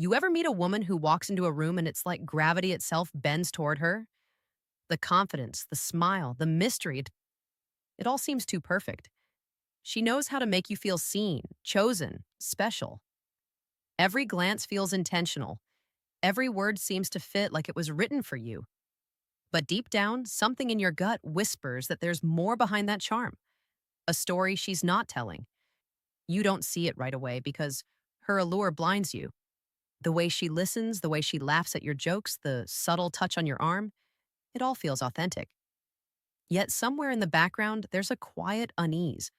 You ever meet a woman who walks into a room and it's like gravity itself bends toward her? The confidence, the smile, the mystery, it all seems too perfect. She knows how to make you feel seen, chosen, special. Every glance feels intentional. Every word seems to fit like it was written for you. But deep down, something in your gut whispers that there's more behind that charm, a story she's not telling. You don't see it right away because her allure blinds you. The way she listens, the way she laughs at your jokes, the subtle touch on your arm, it all feels authentic. Yet somewhere in the background, there's a quiet unease,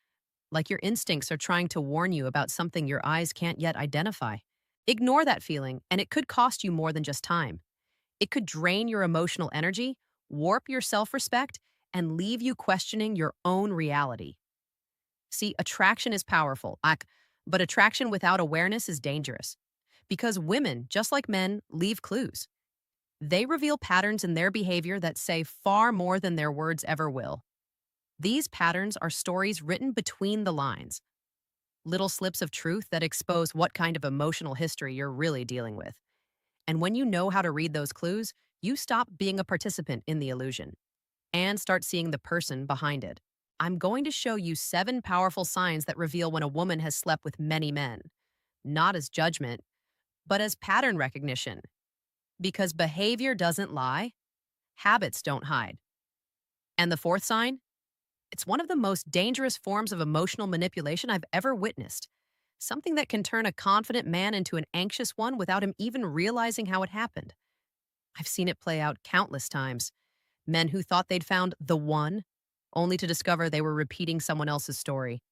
like your instincts are trying to warn you about something your eyes can't yet identify. Ignore that feeling, and it could cost you more than just time. It could drain your emotional energy, warp your self respect, and leave you questioning your own reality. See, attraction is powerful, but attraction without awareness is dangerous. Because women, just like men, leave clues. They reveal patterns in their behavior that say far more than their words ever will. These patterns are stories written between the lines, little slips of truth that expose what kind of emotional history you're really dealing with. And when you know how to read those clues, you stop being a participant in the illusion and start seeing the person behind it. I'm going to show you 7 powerful signs that reveal when a woman has slept with many men, not as judgment, but as pattern recognition. Because behavior doesn't lie, habits don't hide. And the fourth sign? It's one of the most dangerous forms of emotional manipulation I've ever witnessed. Something that can turn a confident man into an anxious one without him even realizing how it happened. I've seen it play out countless times. Men who thought they'd found the one, only to discover they were repeating someone else's story.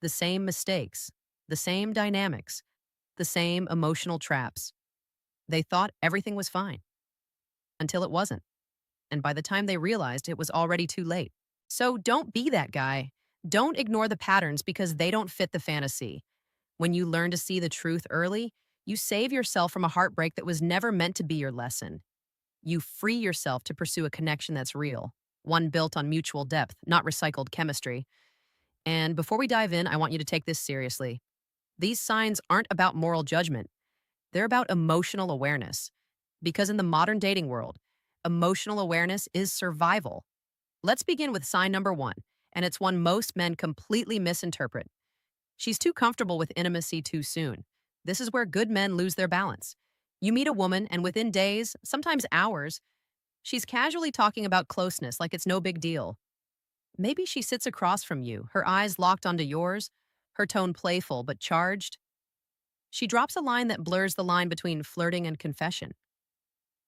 The same mistakes, the same dynamics, the same emotional traps. They thought everything was fine until it wasn't. And by the time they realized, it was already too late. So don't be that guy. Don't ignore the patterns because they don't fit the fantasy. When you learn to see the truth early, you save yourself from a heartbreak that was never meant to be your lesson. You free yourself to pursue a connection that's real, one built on mutual depth, not recycled chemistry. And before we dive in, I want you to take this seriously. These signs aren't about moral judgment, they're about emotional awareness. Because in the modern dating world, emotional awareness is survival. Let's begin with sign number 1, and it's one most men completely misinterpret. She's too comfortable with intimacy too soon. This is where good men lose their balance. You meet a woman, and within days, sometimes hours, she's casually talking about closeness like it's no big deal. Maybe she sits across from you, her eyes locked onto yours, her tone playful but charged. She drops a line that blurs the line between flirting and confession.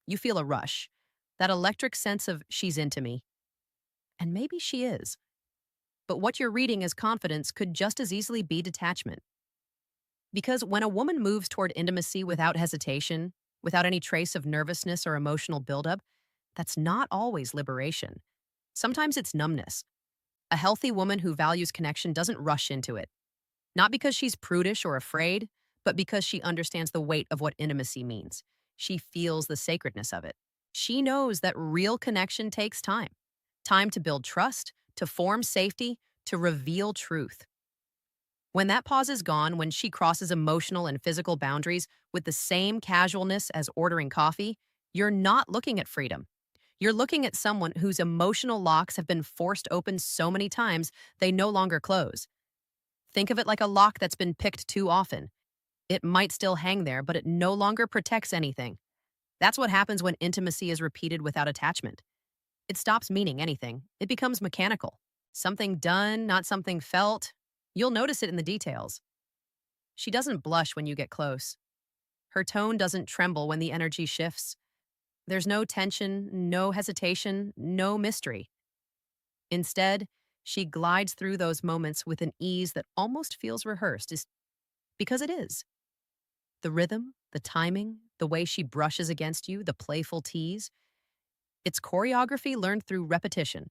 You feel a rush, that electric sense of she's into me. And maybe she is. But what you're reading as confidence could just as easily be detachment. Because when a woman moves toward intimacy without hesitation, without any trace of nervousness or emotional buildup, that's not always liberation. Sometimes it's numbness. A healthy woman who values connection doesn't rush into it. Not because she's prudish or afraid, but because she understands the weight of what intimacy means. She feels the sacredness of it. She knows that real connection takes time. Time to build trust, to form safety, to reveal truth. When that pause is gone, when she crosses emotional and physical boundaries with the same casualness as ordering coffee, you're not looking at freedom. You're looking at someone whose emotional locks have been forced open so many times they no longer close. Think of it like a lock that's been picked too often. It might still hang there, but it no longer protects anything. That's what happens when intimacy is repeated without attachment. It stops meaning anything. It becomes mechanical. Something done, not something felt. You'll notice it in the details. She doesn't blush when you get close. Her tone doesn't tremble when the energy shifts. There's no tension, no hesitation, no mystery. Instead, she glides through those moments with an ease that almost feels rehearsed, is because it is. The rhythm, the timing, the way she brushes against you, the playful tease. It's choreography learned through repetition.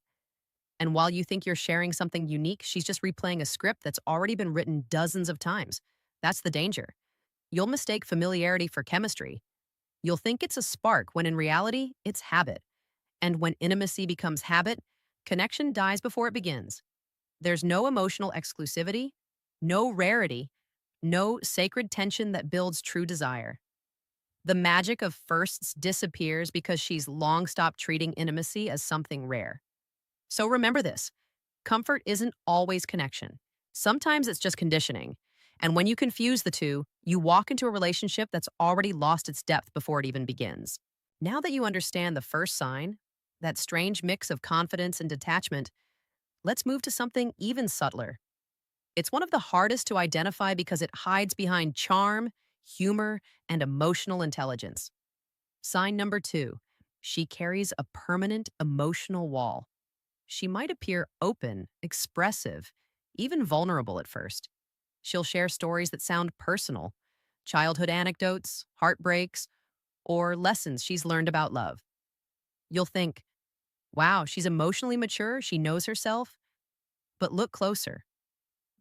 And while you think you're sharing something unique, she's just replaying a script that's already been written dozens of times. That's the danger. You'll mistake familiarity for chemistry. You'll think it's a spark when in reality, it's habit. And when intimacy becomes habit, connection dies before it begins. There's no emotional exclusivity, no rarity, no sacred tension that builds true desire. The magic of firsts disappears because she's long stopped treating intimacy as something rare. So remember this: comfort isn't always connection. Sometimes it's just conditioning. And when you confuse the two, you walk into a relationship that's already lost its depth before it even begins. Now that you understand the first sign, that strange mix of confidence and detachment, let's move to something even subtler. It's one of the hardest to identify because it hides behind charm, humor, and emotional intelligence. Sign number two: she carries a permanent emotional wall. She might appear open, expressive, even vulnerable at first. She'll share stories that sound personal, childhood anecdotes, heartbreaks, or lessons she's learned about love. You'll think, wow, she's emotionally mature, she knows herself. But look closer.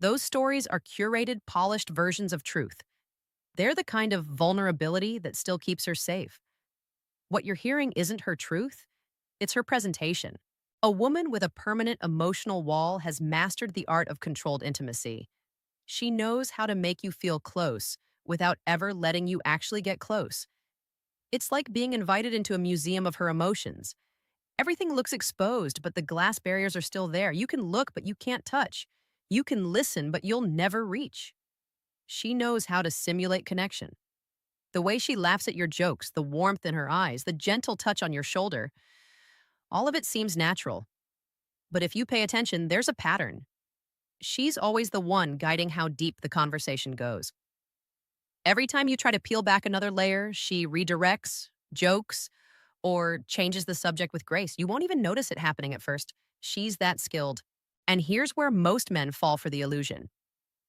Those stories are curated, polished versions of truth. They're the kind of vulnerability that still keeps her safe. What you're hearing isn't her truth, it's her presentation. A woman with a permanent emotional wall has mastered the art of controlled intimacy. She knows how to make you feel close without ever letting you actually get close. It's like being invited into a museum of her emotions. Everything looks exposed, but the glass barriers are still there. You can look, but you can't touch. You can listen, but you'll never reach. She knows how to simulate connection. The way she laughs at your jokes, the warmth in her eyes, the gentle touch on your shoulder, all of it seems natural. But if you pay attention, there's a pattern. She's always the one guiding how deep the conversation goes. Every time you try to peel back another layer, she redirects, jokes, or changes the subject with grace. You won't even notice it happening at first. She's that skilled. And here's where most men fall for the illusion.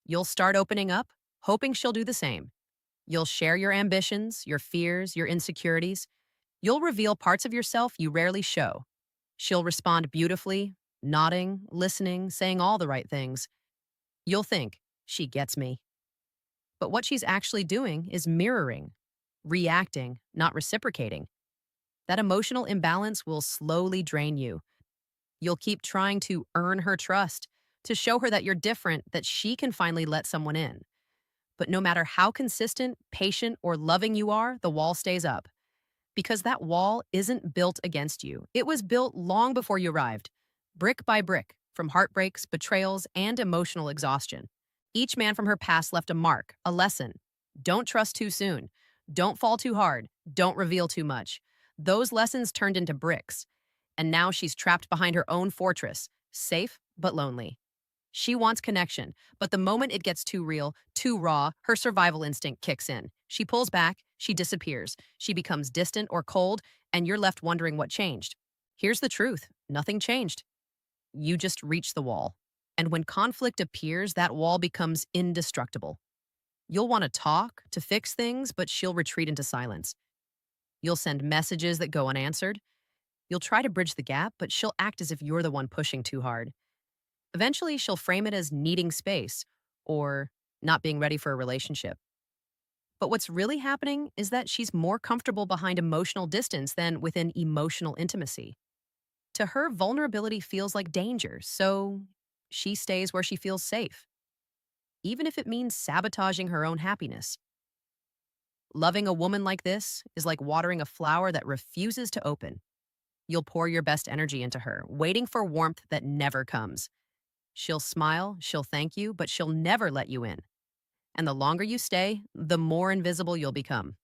You'll start opening up, hoping she'll do the same. You'll share your ambitions, your fears, your insecurities. You'll reveal parts of yourself you rarely show. She'll respond beautifully, nodding, listening, saying all the right things. You'll think, she gets me. But what she's actually doing is mirroring, reacting, not reciprocating. That emotional imbalance will slowly drain you. You'll keep trying to earn her trust, to show her that you're different, that she can finally let someone in. But no matter how consistent, patient, or loving you are, the wall stays up. Because that wall isn't built against you. It was built long before you arrived, brick by brick, from heartbreaks, betrayals, and emotional exhaustion. Each man from her past left a mark, a lesson. Don't trust too soon. Don't fall too hard. Don't reveal too much. Those lessons turned into bricks. And now she's trapped behind her own fortress, safe but lonely. She wants connection, but the moment it gets too real, too raw, her survival instinct kicks in. She pulls back, she disappears, she becomes distant or cold, and you're left wondering what changed. Here's the truth: nothing changed. You just reached the wall. And when conflict appears, that wall becomes indestructible. You'll want to talk, to fix things, but she'll retreat into silence. You'll send messages that go unanswered. You'll try to bridge the gap, but she'll act as if you're the one pushing too hard. Eventually, she'll frame it as needing space or not being ready for a relationship. But what's really happening is that she's more comfortable behind emotional distance than within emotional intimacy. To her, vulnerability feels like danger, so she stays where she feels safe, even if it means sabotaging her own happiness. Loving a woman like this is like watering a flower that refuses to open. You'll pour your best energy into her, waiting for warmth that never comes. She'll smile, she'll thank you, but she'll never let you in. And the longer you stay, the more invisible you'll become.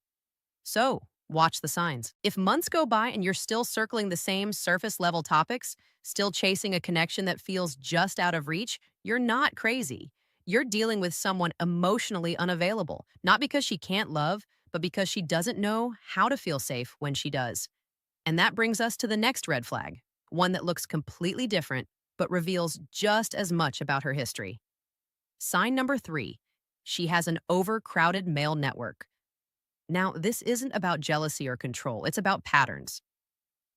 So, watch the signs. If months go by and you're still circling the same surface level topics, still chasing a connection that feels just out of reach, you're not crazy. You're dealing with someone emotionally unavailable, not because she can't love, but because she doesn't know how to feel safe when she does. And that brings us to the next red flag, one that looks completely different, but reveals just as much about her history. Sign number three: she has an overcrowded male network. Now, this isn't about jealousy or control, it's about patterns.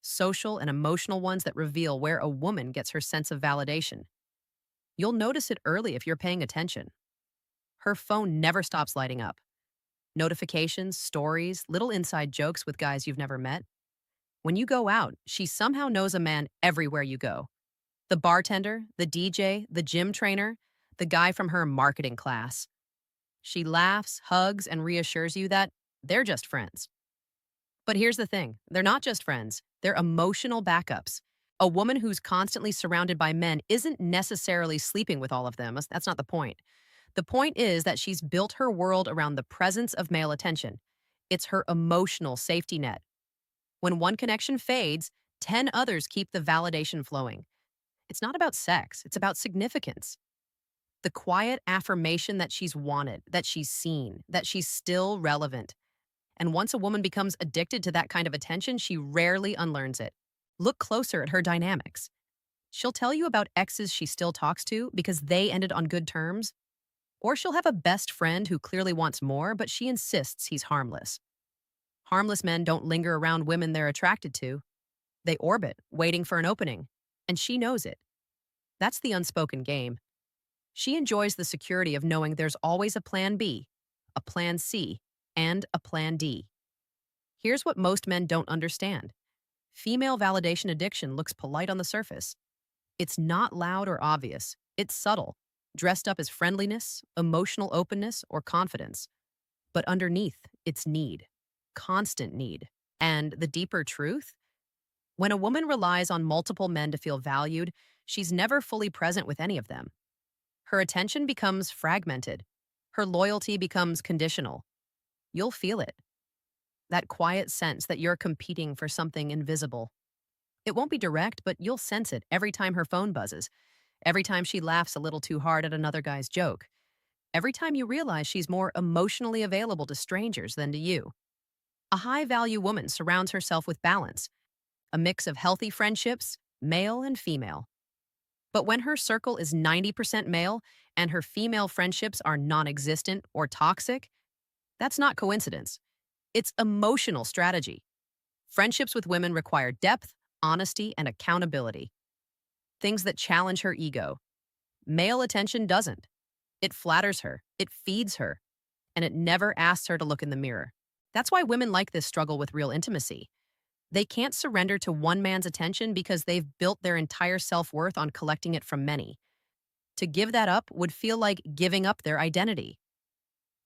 Social and emotional ones that reveal where a woman gets her sense of validation. You'll notice it early if you're paying attention. Her phone never stops lighting up. Notifications, stories, little inside jokes with guys you've never met. When you go out, she somehow knows a man everywhere you go. The bartender, the DJ, the gym trainer, the guy from her marketing class. She laughs, hugs, and reassures you that they're just friends. But here's the thing, they're not just friends, they're emotional backups. A woman who's constantly surrounded by men isn't necessarily sleeping with all of them. That's not the point. The point is that she's built her world around the presence of male attention. It's her emotional safety net. When one connection fades, 10 others keep the validation flowing. It's not about sex, it's about significance. The quiet affirmation that she's wanted, that she's seen, that she's still relevant. And once a woman becomes addicted to that kind of attention, she rarely unlearns it. Look closer at her dynamics. She'll tell you about exes she still talks to because they ended on good terms. Or she'll have a best friend who clearly wants more, but she insists he's harmless. Harmless men don't linger around women they're attracted to. They orbit, waiting for an opening. And she knows it. That's the unspoken game. She enjoys the security of knowing there's always a plan B, a plan C, and a plan D. Here's what most men don't understand. Female validation addiction looks polite on the surface. It's not loud or obvious. It's subtle, dressed up as friendliness, emotional openness, or confidence. But underneath, it's need, constant need. And the deeper truth? When a woman relies on multiple men to feel valued, she's never fully present with any of them. Her attention becomes fragmented. Her loyalty becomes conditional. You'll feel it. That quiet sense that you're competing for something invisible. It won't be direct, but you'll sense it every time her phone buzzes, every time she laughs a little too hard at another guy's joke, every time you realize she's more emotionally available to strangers than to you. A high-value woman surrounds herself with balance, a mix of healthy friendships, male and female. But when her circle is 90% male and her female friendships are non-existent or toxic, that's not coincidence. It's emotional strategy. Friendships with women require depth, honesty, and accountability. Things that challenge her ego. Male attention doesn't. It flatters her, it feeds her, and it never asks her to look in the mirror. That's why women like this struggle with real intimacy. They can't surrender to one man's attention because they've built their entire self-worth on collecting it from many. To give that up would feel like giving up their identity.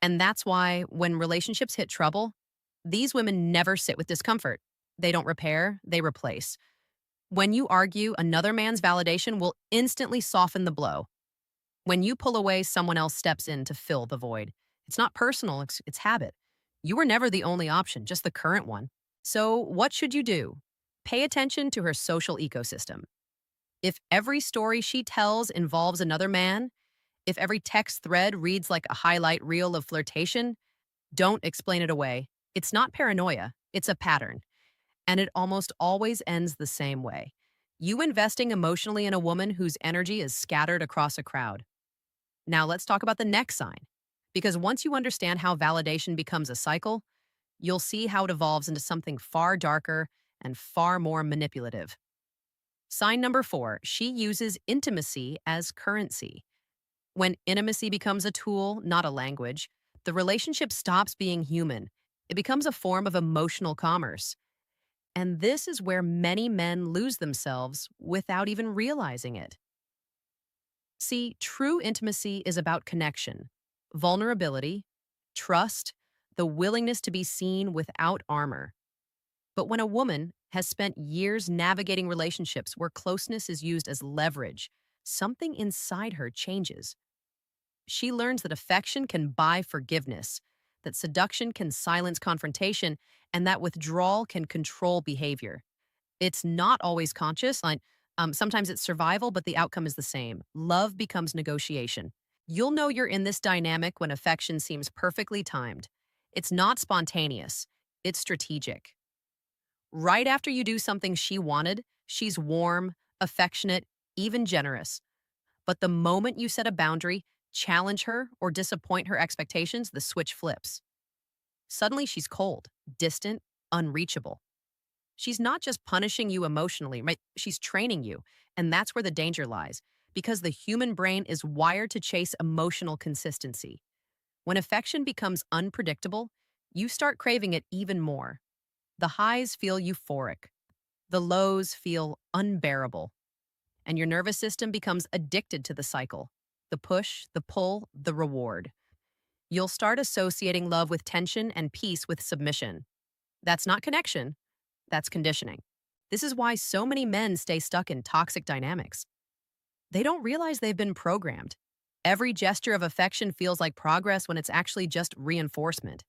And that's why, when relationships hit trouble, these women never sit with discomfort. They don't repair, they replace. When you argue, another man's validation will instantly soften the blow. When you pull away, someone else steps in to fill the void. It's not personal, it's habit. You were never the only option, just the current one. So what should you do? Pay attention to her social ecosystem. If every story she tells involves another man, if every text thread reads like a highlight reel of flirtation, don't explain it away. It's not paranoia, it's a pattern. And it almost always ends the same way. You investing emotionally in a woman whose energy is scattered across a crowd. Now let's talk about the next sign. Because once you understand how validation becomes a cycle, you'll see how it evolves into something far darker and far more manipulative. Sign number 4, she uses intimacy as currency. When intimacy becomes a tool, not a language, the relationship stops being human. It becomes a form of emotional commerce. And this is where many men lose themselves without even realizing it. See, true intimacy is about connection, vulnerability, trust, the willingness to be seen without armor. But when a woman has spent years navigating relationships where closeness is used as leverage, something inside her changes. She learns that affection can buy forgiveness, that seduction can silence confrontation, and that withdrawal can control behavior. It's not always conscious. Sometimes it's survival, but the outcome is the same. Love becomes negotiation. You'll know you're in this dynamic when affection seems perfectly timed. It's not spontaneous. It's strategic. Right after you do something she wanted, she's warm, affectionate, even generous. But the moment you set a boundary, challenge her, or disappoint her expectations, the switch flips. Suddenly she's cold, distant, unreachable. She's not just punishing you emotionally, right? She's training you. And that's where the danger lies, because the human brain is wired to chase emotional consistency. When affection becomes unpredictable, you start craving it even more. The highs feel euphoric. The lows feel unbearable. And your nervous system becomes addicted to the cycle. The push, the pull, the reward. You'll start associating love with tension and peace with submission. That's not connection, that's conditioning. This is why so many men stay stuck in toxic dynamics. They don't realize they've been programmed. Every gesture of affection feels like progress when it's actually just reinforcement.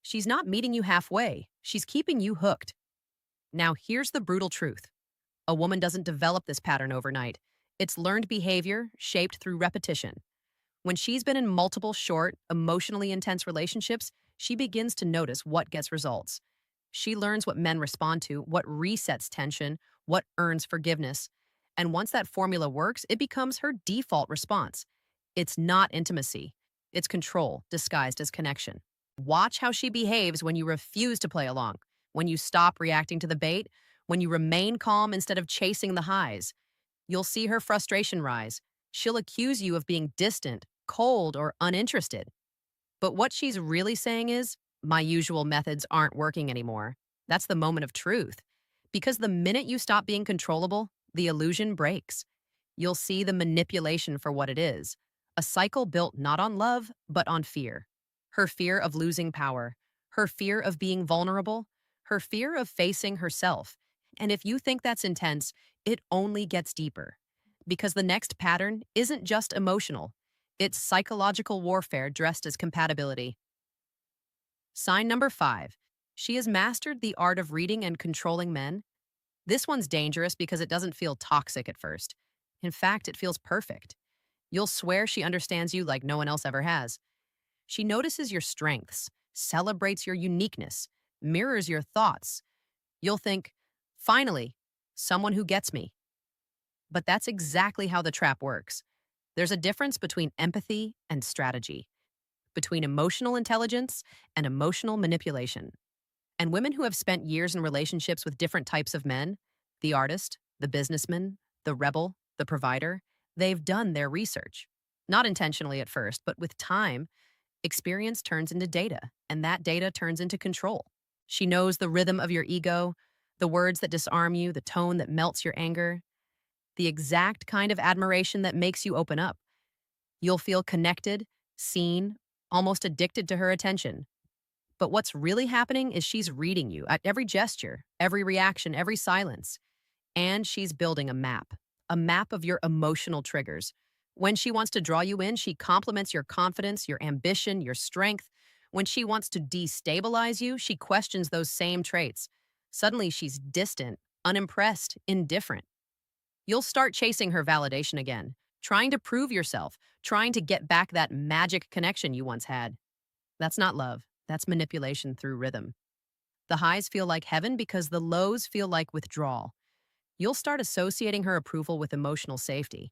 She's not meeting you halfway, she's keeping you hooked. Now, here's the brutal truth: a woman doesn't develop this pattern overnight. It's learned behavior shaped through repetition. When she's been in multiple short, emotionally intense relationships, she begins to notice what gets results. She learns what men respond to, what resets tension, what earns forgiveness. And once that formula works, it becomes her default response. It's not intimacy, it's control disguised as connection. Watch how she behaves when you refuse to play along, when you stop reacting to the bait, when you remain calm instead of chasing the highs. You'll see her frustration rise. She'll accuse you of being distant, cold, or uninterested. But what she's really saying is, my usual methods aren't working anymore. That's the moment of truth. Because the minute you stop being controllable, the illusion breaks. You'll see the manipulation for what it is: a cycle built not on love, but on fear. Her fear of losing power, her fear of being vulnerable, her fear of facing herself. And if you think that's intense, it only gets deeper. Because the next pattern isn't just emotional, it's psychological warfare dressed as compatibility. Sign number 5. She has mastered the art of reading and controlling men. This one's dangerous because it doesn't feel toxic at first. In fact, it feels perfect. You'll swear she understands you like no one else ever has. She notices your strengths, celebrates your uniqueness, mirrors your thoughts. You'll think, finally, someone who gets me. But that's exactly how the trap works. There's a difference between empathy and strategy, between emotional intelligence and emotional manipulation. And women who have spent years in relationships with different types of men, the artist, the businessman, the rebel, the provider, they've done their research. Not intentionally at first, but with time, experience turns into data, and that data turns into control. She knows the rhythm of your ego, the words that disarm you, the tone that melts your anger, the exact kind of admiration that makes you open up. You'll feel connected, seen, almost addicted to her attention. But what's really happening is she's reading you at every gesture, every reaction, every silence. And she's building a map of your emotional triggers. When she wants to draw you in, she compliments your confidence, your ambition, your strength. When she wants to destabilize you, she questions those same traits. Suddenly, she's distant, unimpressed, indifferent. You'll start chasing her validation again, trying to prove yourself, trying to get back that magic connection you once had. That's not love. That's manipulation through rhythm. The highs feel like heaven because the lows feel like withdrawal. You'll start associating her approval with emotional safety.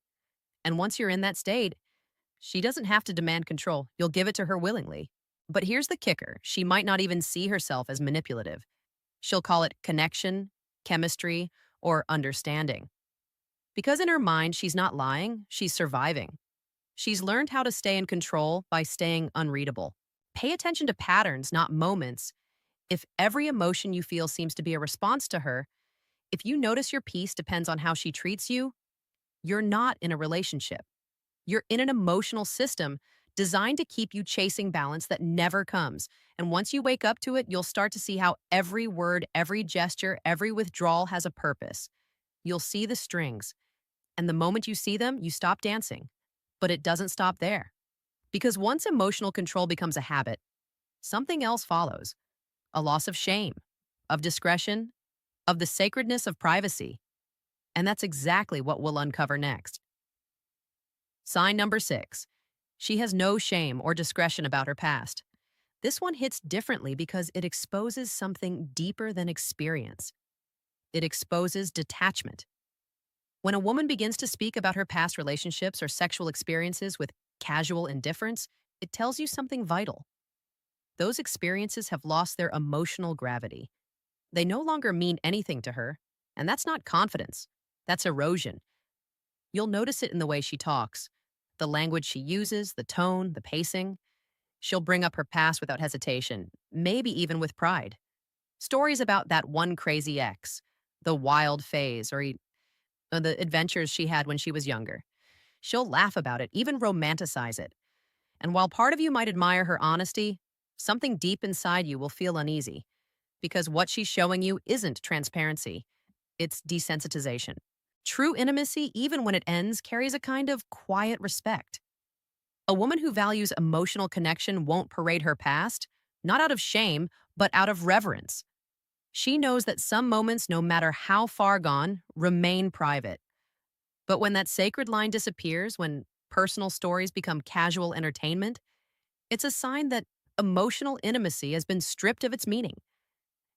And once you're in that state, she doesn't have to demand control. You'll give it to her willingly. But here's the kicker: she might not even see herself as manipulative. She'll call it connection, chemistry, or understanding. Because in her mind, she's not lying, she's surviving. She's learned how to stay in control by staying unreadable. Pay attention to patterns, not moments. If every emotion you feel seems to be a response to her, if you notice your peace depends on how she treats you, you're not in a relationship. You're in an emotional system designed to keep you chasing balance that never comes. And once you wake up to it, you'll start to see how every word, every gesture, every withdrawal has a purpose. You'll see the strings. And the moment you see them, you stop dancing. But it doesn't stop there. Because once emotional control becomes a habit, something else follows: a loss of shame, of discretion, of the sacredness of privacy. And that's exactly what we'll uncover next. Sign number 6. She has no shame or discretion about her past. This one hits differently because it exposes something deeper than experience. It exposes detachment. When a woman begins to speak about her past relationships or sexual experiences with casual indifference, it tells you something vital. Those experiences have lost their emotional gravity. They no longer mean anything to her, and that's not confidence. That's erosion. You'll notice it in the way she talks, the language she uses, the tone, the pacing. She'll bring up her past without hesitation, maybe even with pride. Stories about that one crazy ex, the wild phase, or the adventures she had when she was younger. She'll laugh about it, even romanticize it. And while part of you might admire her honesty, something deep inside you will feel uneasy. because what she's showing you isn't transparency, it's desensitization. True intimacy, even when it ends, carries a kind of quiet respect. A woman who values emotional connection won't parade her past, not out of shame, but out of reverence. She knows that some moments, no matter how far gone, remain private. But when that sacred line disappears, when personal stories become casual entertainment, it's a sign that emotional intimacy has been stripped of its meaning.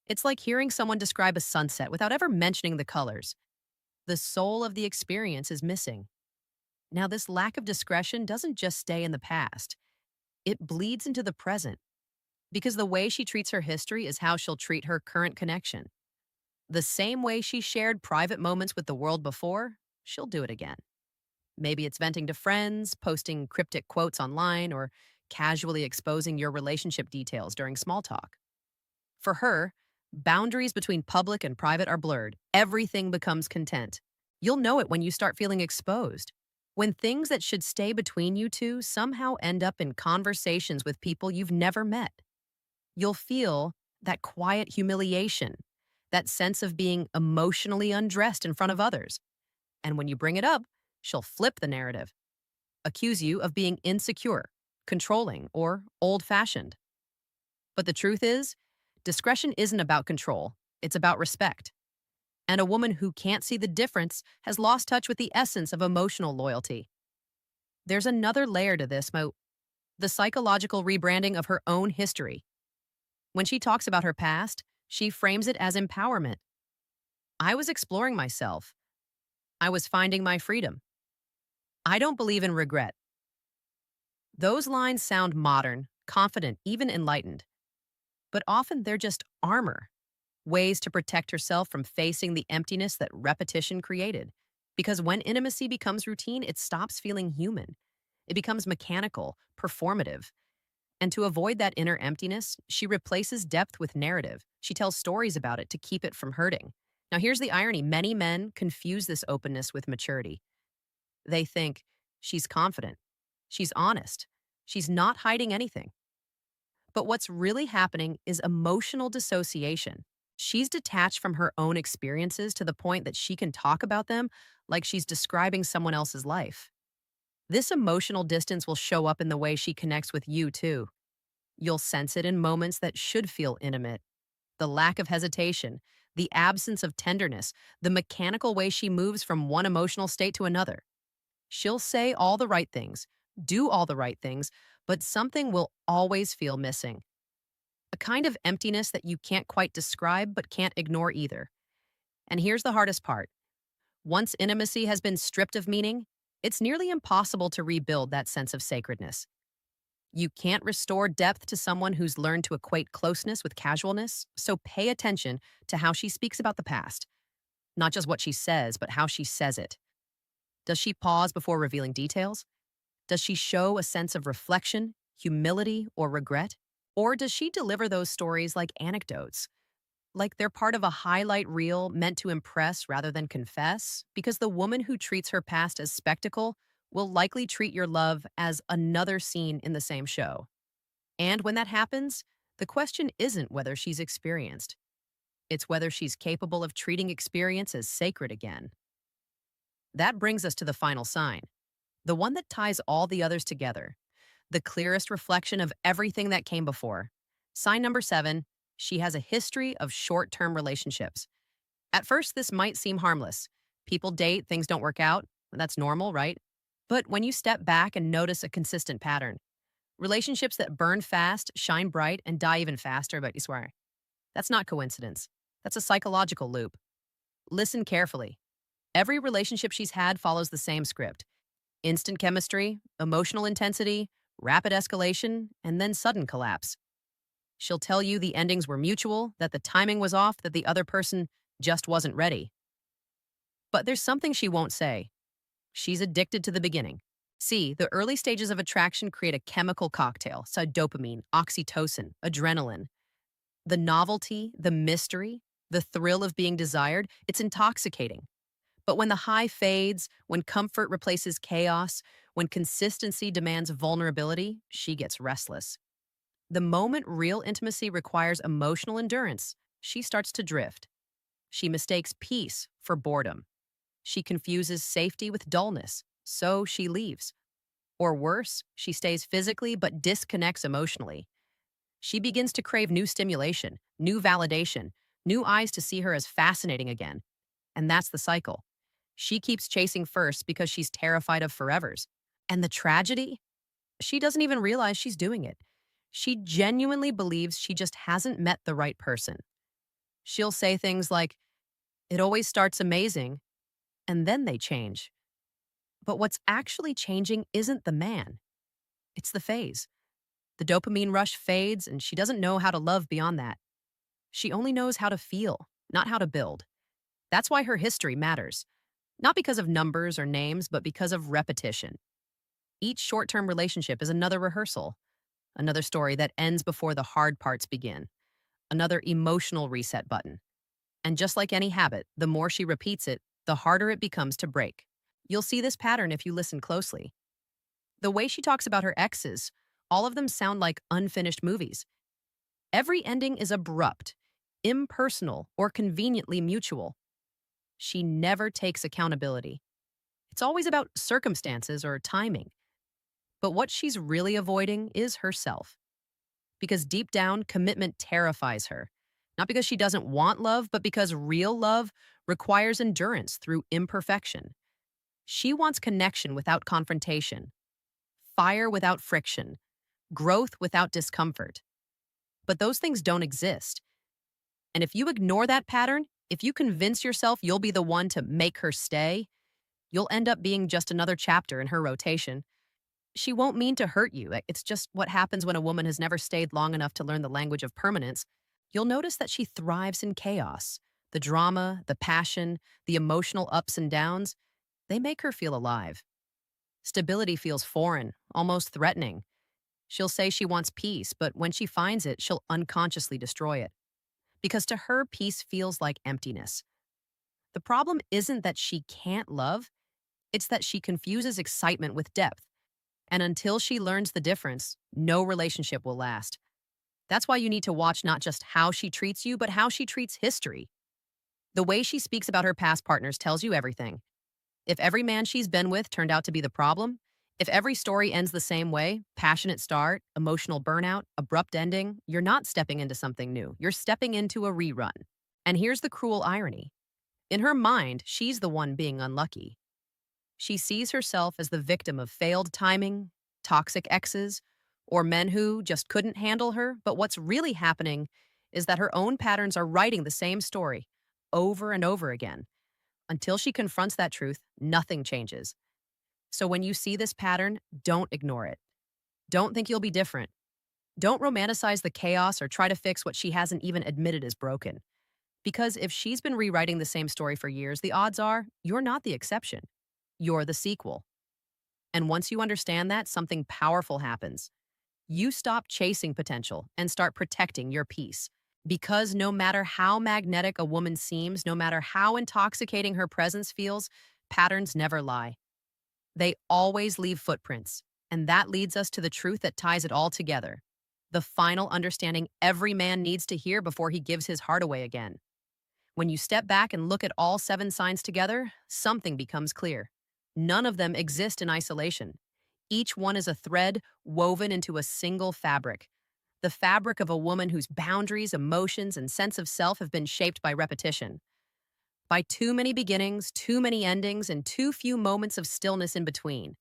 It's like hearing someone describe a sunset without ever mentioning the colors. The soul of the experience is missing. Now, this lack of discretion doesn't just stay in the past, it bleeds into the present, because the way she treats her history is how she'll treat her current connection. The same way she shared private moments with the world before, she'll do it again. Maybe it's venting to friends, posting cryptic quotes online, or casually exposing your relationship details during small talk. For her, boundaries between public and private are blurred. Everything becomes content. You'll know it when you start feeling exposed. When things that should stay between you two somehow end up in conversations with people you've never met. You'll feel that quiet humiliation, that sense of being emotionally undressed in front of others. And when you bring it up, she'll flip the narrative, accuse you of being insecure, controlling, or old fashioned. But the truth is, discretion isn't about control, it's about respect. And a woman who can't see the difference has lost touch with the essence of emotional loyalty. There's another layer to this, the psychological rebranding of her own history. When she talks about her past, she frames it as empowerment. I was exploring myself. I was finding my freedom. I don't believe in regret. Those lines sound modern, confident, even enlightened. But often they're just armor, ways to protect herself from facing the emptiness that repetition created. Because when intimacy becomes routine, it stops feeling human. It becomes mechanical, performative. And to avoid that inner emptiness, she replaces depth with narrative. She tells stories about it to keep it from hurting. Now, here's the irony. Many men confuse this openness with maturity. They think, she's confident, she's honest, she's not hiding anything. But what's really happening is emotional dissociation. She's detached from her own experiences to the point that she can talk about them like she's describing someone else's life. This emotional distance will show up in the way she connects with you, too. You'll sense it in moments that should feel intimate. The lack of hesitation, the absence of tenderness, the mechanical way she moves from one emotional state to another. She'll say all the right things, do all the right things, but something will always feel missing. A kind of emptiness that you can't quite describe but can't ignore either. And here's the hardest part. Once intimacy has been stripped of meaning, it's nearly impossible to rebuild that sense of sacredness. You can't restore depth to someone who's learned to equate closeness with casualness, so pay attention to how she speaks about the past. Not just what she says, but how she says it. Does she pause before revealing details? Does she show a sense of reflection, humility, or regret? Or does she deliver those stories like anecdotes? Like they're part of a highlight reel meant to impress rather than confess? Because the woman who treats her past as spectacle will likely treat your love as another scene in the same show. And when that happens, the question isn't whether she's experienced. It's whether she's capable of treating experience as sacred again. That brings us to the final sign, the one that ties all the others together, the clearest reflection of everything that came before. Sign number 7, she has a history of short-term relationships. At first, this might seem harmless. People date, things don't work out. That's normal, right? But when you step back and notice a consistent pattern, relationships that burn fast, shine bright, and die even faster, but you swear. That's not coincidence. That's a psychological loop. Listen carefully. Every relationship she's had follows the same script. Instant chemistry, emotional intensity, rapid escalation, and then sudden collapse. She'll tell you the endings were mutual, that the timing was off, that the other person just wasn't ready. But there's something she won't say. She's addicted to the beginning. See, the early stages of attraction create a chemical cocktail, so dopamine, oxytocin, adrenaline. The novelty, the mystery, the thrill of being desired, it's intoxicating. But when the high fades, when comfort replaces chaos, when consistency demands vulnerability, she gets restless. The moment real intimacy requires emotional endurance, she starts to drift. She mistakes peace for boredom. She confuses safety with dullness, so she leaves. Or worse, she stays physically but disconnects emotionally. She begins to crave new stimulation, new validation, new eyes to see her as fascinating again. And that's the cycle. She keeps chasing first because she's terrified of forevers. And the tragedy? She doesn't even realize she's doing it. She genuinely believes she just hasn't met the right person. She'll say things like, "It always starts amazing," and then they change. But what's actually changing isn't the man, it's the phase. The dopamine rush fades, and she doesn't know how to love beyond that. She only knows how to feel, not how to build. That's why her history matters. Not because of numbers or names, but because of repetition. Each short term relationship is another rehearsal, another story that ends before the hard parts begin, another emotional reset button. And just like any habit, the more she repeats it, the harder it becomes to break. You'll see this pattern if you listen closely. The way she talks about her exes, all of them sound like unfinished movies. Every ending is abrupt, impersonal, or conveniently mutual. She never takes accountability. It's always about circumstances or timing. But what she's really avoiding is herself. Because deep down, commitment terrifies her. Not because she doesn't want love, but because real love requires endurance through imperfection. She wants connection without confrontation, fire without friction, growth without discomfort. But those things don't exist. And if you ignore that pattern, if you convince yourself you'll be the one to make her stay, you'll end up being just another chapter in her rotation. She won't mean to hurt you. It's just what happens when a woman has never stayed long enough to learn the language of permanence. You'll notice that she thrives in chaos. The drama, the passion, the emotional ups and downs, they make her feel alive. Stability feels foreign, almost threatening. She'll say she wants peace, but when she finds it, she'll unconsciously destroy it. Because to her, peace feels like emptiness. The problem isn't that she can't love, it's that she confuses excitement with depth. And until she learns the difference, no relationship will last. That's why you need to watch not just how she treats you, but how she treats history. The way she speaks about her past partners tells you everything. If every man she's been with turned out to be the problem, if every story ends the same way, passionate start, emotional burnout, abrupt ending, you're not stepping into something new. You're stepping into a rerun. And here's the cruel irony. In her mind, she's the one being unlucky. She sees herself as the victim of failed timing, toxic exes, or men who just couldn't handle her. But what's really happening is that her own patterns are writing the same story over and over again. Until she confronts that truth, nothing changes. So when you see this pattern, don't ignore it. Don't think you'll be different. Don't romanticize the chaos or try to fix what she hasn't even admitted is broken. Because if she's been rewriting the same story for years, the odds are you're not the exception. You're the sequel. And once you understand that, something powerful happens. You stop chasing potential and start protecting your peace. Because no matter how magnetic a woman seems, no matter how intoxicating her presence feels, patterns never lie. They always leave footprints. And that leads us to the truth that ties it all together. The final understanding every man needs to hear before he gives his heart away again. When you step back and look at all 7 signs together, something becomes clear. None of them exist in isolation. Each one is a thread woven into a single fabric. The fabric of a woman whose boundaries, emotions, and sense of self have been shaped by repetition. By too many beginnings, too many endings, and too few moments of stillness in between.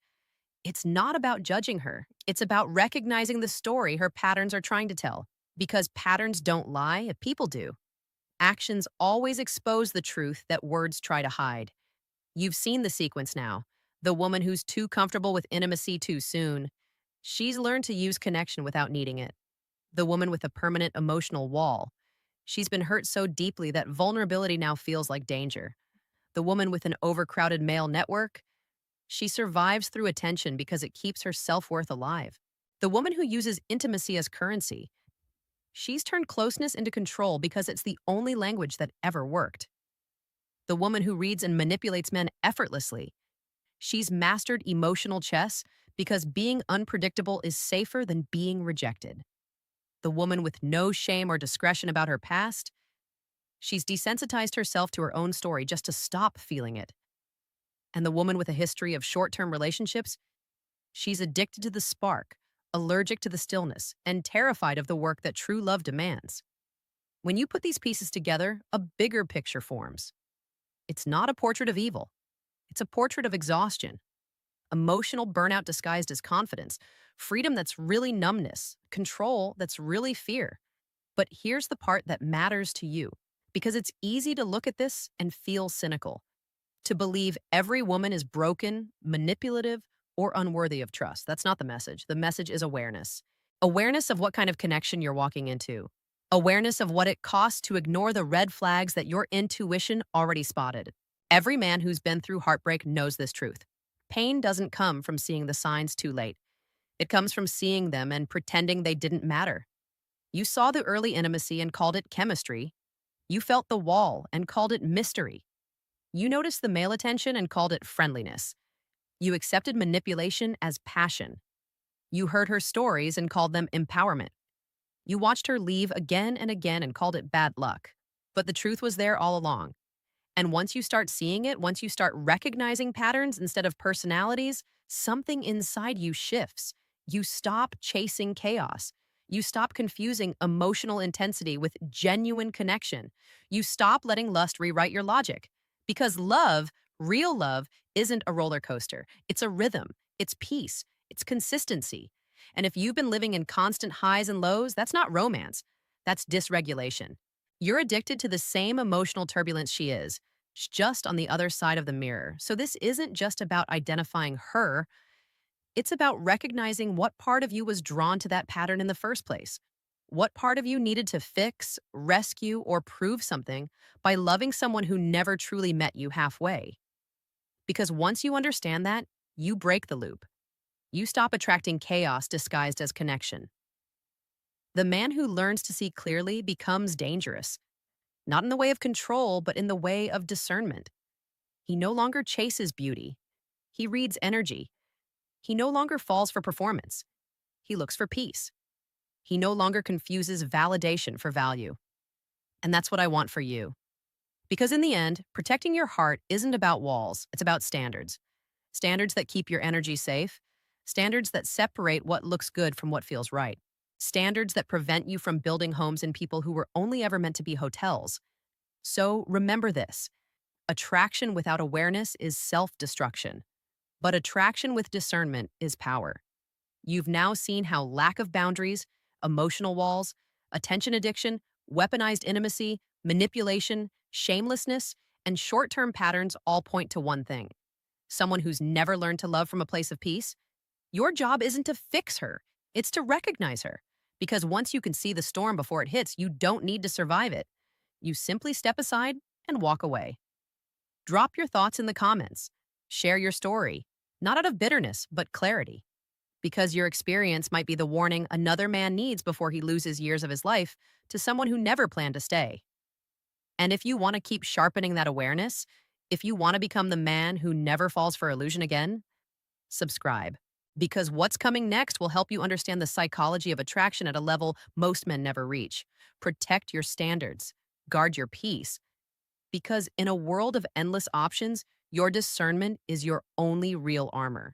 It's not about judging her. It's about recognizing the story her patterns are trying to tell. Because patterns don't lie, people do. Actions always expose the truth that words try to hide. You've seen the sequence now. The woman who's too comfortable with intimacy too soon. She's learned to use connection without needing it. The woman with a permanent emotional wall. She's been hurt so deeply that vulnerability now feels like danger. The woman with an overcrowded male network. She survives through attention because it keeps her self-worth alive. The woman who uses intimacy as currency. She's turned closeness into control because it's the only language that ever worked. The woman who reads and manipulates men effortlessly. She's mastered emotional chess because being unpredictable is safer than being rejected. The woman with no shame or discretion about her past. She's desensitized herself to her own story just to stop feeling it. And the woman with a history of short term relationships, she's addicted to the spark, allergic to the stillness, and terrified of the work that true love demands. When you put these pieces together, a bigger picture forms. It's not a portrait of evil, it's a portrait of exhaustion, emotional burnout disguised as confidence, freedom that's really numbness, control that's really fear. But here's the part that matters to you, because it's easy to look at this and feel cynical, to believe every woman is broken, manipulative, or unworthy of trust. That's not the message. The message is awareness. Awareness of what kind of connection you're walking into. Awareness of what it costs to ignore the red flags that your intuition already spotted. Every man who's been through heartbreak knows this truth. Pain doesn't come from seeing the signs too late. It comes from seeing them and pretending they didn't matter. You saw the early intimacy and called it chemistry. You felt the wall and called it mystery. You noticed the male attention and called it friendliness. You accepted manipulation as passion. You heard her stories and called them empowerment. You watched her leave again and again and called it bad luck. But the truth was there all along. And once you start seeing it, once you start recognizing patterns instead of personalities, something inside you shifts. You stop chasing chaos. You stop confusing emotional intensity with genuine connection. You stop letting lust rewrite your logic. Because love, real love, isn't a roller coaster. It's a rhythm. It's peace. It's consistency. And if you've been living in constant highs and lows, that's not romance. That's dysregulation. You're addicted to the same emotional turbulence she is, just on the other side of the mirror. So this isn't just about identifying her, it's about recognizing what part of you was drawn to that pattern in the first place. What part of you needed to fix, rescue, or prove something by loving someone who never truly met you halfway. Because once you understand that, you break the loop. You stop attracting chaos disguised as connection. The man who learns to see clearly becomes dangerous, not in the way of control, but in the way of discernment. He no longer chases beauty. He reads energy. He no longer falls for performance. He looks for peace. He no longer confuses validation for value. And that's what I want for you. Because in the end, protecting your heart isn't about walls, it's about standards. Standards that keep your energy safe. Standards that separate what looks good from what feels right. Standards that prevent you from building homes in people who were only ever meant to be hotels. So remember this. Attraction without awareness is self-destruction. But attraction with discernment is power. You've now seen how lack of boundaries, emotional walls, attention addiction, weaponized intimacy, manipulation, shamelessness, and short-term patterns all point to one thing. Someone who's never learned to love from a place of peace. Your job isn't to fix her, it's to recognize her. Because once you can see the storm before it hits, you don't need to survive it. You simply step aside and walk away. Drop your thoughts in the comments. Share your story, not out of bitterness, but clarity. Because your experience might be the warning another man needs before he loses years of his life to someone who never planned to stay. And if you want to keep sharpening that awareness, if you want to become the man who never falls for illusion again, subscribe. Because what's coming next will help you understand the psychology of attraction at a level most men never reach. Protect your standards. Guard your peace. Because in a world of endless options, your discernment is your only real armor.